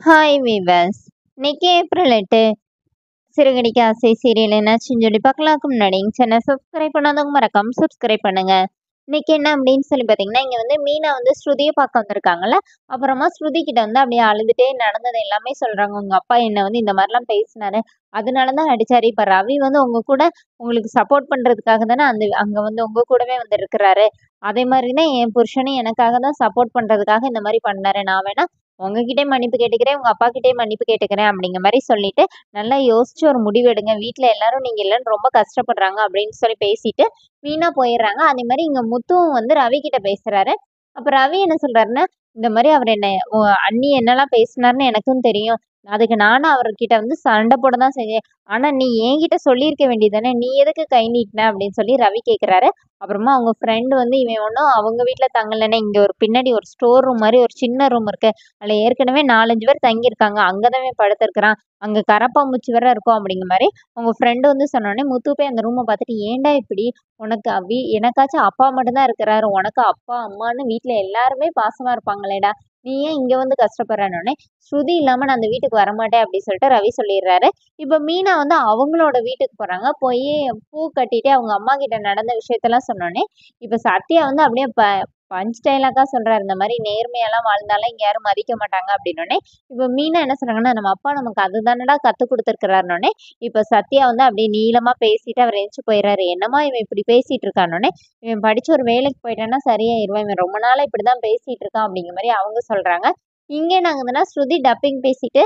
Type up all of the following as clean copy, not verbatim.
Hi viewers. இன்னைக்கு April 8 Siragadikka Aasai serial என்னாச்சுன்னு சொல்லி பார்க்கலாம்க்கு முன்னாடி எங்க சேனல் சப்ஸ்கிரைப் பண்ணாதவங்க மறக்காம சப்ஸ்கிரைப் பண்ணுங்க. இன்னைக்கு என்ன அப்படின்னு சொல்லி பார்த்தீங்கன்னா, இங்க வந்து மீனா வந்து ஸ்ருதியை பார்க்க வந்திருக்காங்கல்ல. அப்புறமா ஸ்ருதி கிட்ட வந்து அப்படியே அழுதுட்டே நடந்தது எல்லாமே சொல்றாங்க. உங்க அப்பா என்ன வந்து இந்த மாதிரிலாம் பேசினாரு. அதனால தான் அடிச்சாரு. இப்ப ரவி வந்து உங்க கூட உங்களுக்கு சப்போர்ட் பண்றதுக்காக தானே அங்க வந்து உங்க கூடவே வந்து இருக்கிறாரு. அதே மாதிரி தான் என் புருஷனும் எனக்காக தான் சப்போர்ட் பண்றதுக்காக இந்த மாதிரி பண்ணாரு. நான் வேணா உங்ககிட்டயே மன்னிப்பு கேட்டுக்கிறேன், உங்க அப்பாகிட்டயே மன்னிப்பு கேட்டுக்கிறேன் அப்படிங்கிற மாரி சொல்லிட்டு, நல்லா யோசிச்சு ஒரு முடிவு எடுங்க. வீட்ல எல்லாரும் நீங்க இல்லன்னு ரொம்ப கஷ்டப்படுறாங்க அப்படின்னு சொல்லி பேசிட்டு, மீனா போயிர்றாங்க. அதே மாரி இங்க முத்துவும் வந்து ரவி கிட்ட பேசுறாரு. அப்ப ரவி என்ன சொல்றாருன்னா, இந்த மாரி அவர் என்ன அண்ணி என்னலாம் பேசினாருன்னு எனக்கும் தெரியும். அதுக்கு நானும் அவர்கிட்ட வந்து சண்டை போட தான் செஞ்சேன். ஆனா நீ என்கிட்ட சொல்லியிருக்க வேண்டியது தானே! நீ எதுக்கு கை நீட்டின? அப்படின்னு சொல்லி ரவி கேட்கிறாரு. அப்புறமா அவங்க ஃப்ரெண்ட் வந்து இவன் ஒண்ணும் அவங்க வீட்ல தங்கலண்ணே, இங்க ஒரு பின்னாடி ஒரு ஸ்டோர் ரூம் மாரி ஒரு சின்ன ரூம் இருக்கு. அதுல ஏற்கனவே 4, 5 பேர் தங்கியிருக்காங்க. அங்க தான் இவன் படுத்திருக்கிறான். அங்க கரப்பான்பூச்சி வேற இருக்கும் அப்படிங்கிற மாரி அவங்க ஃப்ரெண்ட் வந்து சொன்னோனே, முத்து போய் அந்த ரூம பார்த்துட்டு, "ஏன்டா இப்படி? உனக்கு எனக்காச்சும் அப்பா மட்டும் தான் இருக்கிறாரு. உனக்கு அப்பா, அம்மான்னு வீட்ல எல்லாருமே பாசமா இருப்பாங்களேடா! நீ ஏன் இங்க வந்து கஷ்டப்படுறன்னோனே, "ஸ்ருதி இல்லாம நான் அந்த வீட்டுக்கு வரமாட்டேன்" அப்படின்னு சொல்லிட்டு ரவி சொல்லிடுறாரு. இப்ப மீனா வந்து அவங்களோட வீட்டுக்கு போறாங்க. போயி பூ கட்டிட்டு அவங்க அம்மா கிட்ட நடந்த விஷயத்தெல்லாம் சொன்னோனே, இப்ப சத்யா வந்து அப்படியே பஞ்ச் டயலாக்கா சொல்றாரு. இந்த மாரி நேர்மையாலாம் வாழ்ந்தாலாம் இங்க யாரும் மதிக்க மாட்டாங்க அப்படின்னோனே, இப்ப மீனா என்ன சொல்றாங்கன்னா, நம்ம அப்பா நமக்கு அதுதானடா கத்துக் குடுத்துருக்கிறாருன்னோனே, இப்ப சத்யா வந்து அப்படியே நீளமா பேசிட்டு அவர் எந்திச்சு போயிர்றாரு. என்னம்மா இவன் இப்படி பேசிட்டு இருக்கான்னோனே, இவன் படிச்சு ஒரு வேலைக்கு போயிட்டான்னா சரியாயிருவான். இவன் ரொம்ப நாளா இப்படிதான் பேசிட்டு இருக்கான் அப்படிங்கிற மாரி அவங்க சொல்றாங்க. இங்க என்ன ஆகுதுன்னா, ஸ்ருதி டப்பிங் பேசிட்டு,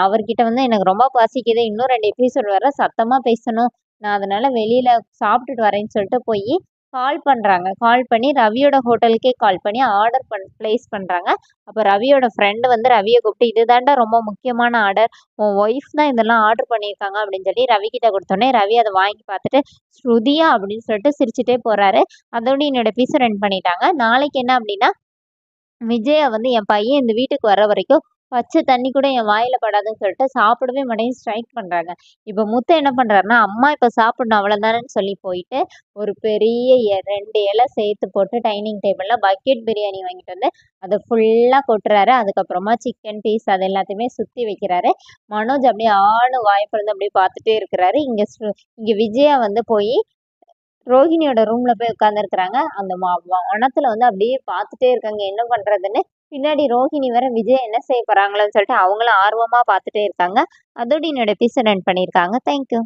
அவர்கிட்ட வந்து எனக்கு ரொம்ப பசிக்குது. இன்னும் 2 எபிசோட் வர சத்தமா பேசணும். நான் அதனால வெளியில சாப்பிட்டுட்டு வரேன்னு சொல்லிட்டு போயி கால் பண்றாங்க. கால் பண்ணி ரவியோட ஹோட்டலுக்கே கால் பண்ணி ஆர்டர் பிளேஸ் பண்றாங்க. அப்ப ரவியோட ஃப்ரெண்ட் வந்து ரவிய கூப்பிட்டு, "இது தான்டா ரொம்ப முக்கியமான ஆர்டர். உன் ஒய்ஃப் தான் இதெல்லாம் ஆர்டர் பண்ணியிருக்காங்க" அப்படின்னு சொல்லி ரவி கிட்ட குடுத்தோனே, ரவி அத வாங்கி பார்த்துட்டு, "ஸ்ருதியா?" அப்படின்னு சொல்லிட்டு சிரிச்சுட்டே போறாரு. அதோட என்னோட எபிசோட் எண்ட் பண்ணிட்டாங்க. நாளைக்கு என்ன அப்படின்னா, விஜயா வந்து என் பையன் இந்த வீட்டுக்கு வர வரைக்கும் பச்சை தண்ணி கூட என் வாயில படாதுன்னு சொல்லிட்டு சாப்பிடவே மாட்டேன்னு ஸ்ட்ரைக் பண்றாங்க. இப்ப முத்து என்ன பண்றாருன்னா, அம்மா இப்ப சாப்பிடணும் அவ்வளவுதானேன்னு சொல்லி போயிட்டு, ஒரு பெரிய 2 இலை சேர்த்து போட்டு டைனிங் டேபிள்ல பக்கெட் பிரியாணி வாங்கிட்டு வந்து அத ஃபுல்லா கொட்டுறாரு. அதுக்கப்புறமா சிக்கன் பீஸ் அது எல்லாத்தையுமே சுத்தி வைக்கிறாரு. மனோஜ் அப்படியே ஆன்னு வாய பொளந்து அப்படியே பார்த்துட்டே இருக்கிறாரு. இங்க விஜயா வந்து போயி ரோஹிணியோட ரூம்ல போய் உட்கார்ந்துருக்காங்க. அந்த வனத்துல வந்து அப்படியே பார்த்துட்டே இருக்காங்க என்ன பண்றதுன்னு. பின்னாடி ரோஹிணி வேற விஜய் என்ன செய்ய போறாங்களோன்னு சொல்லிட்டு அவங்களும் ஆர்வமா பார்த்துட்டே இருக்காங்க. அதோட என்னோட எபிசோட் எண்ட் பண்ணியிருக்காங்க. Thank you.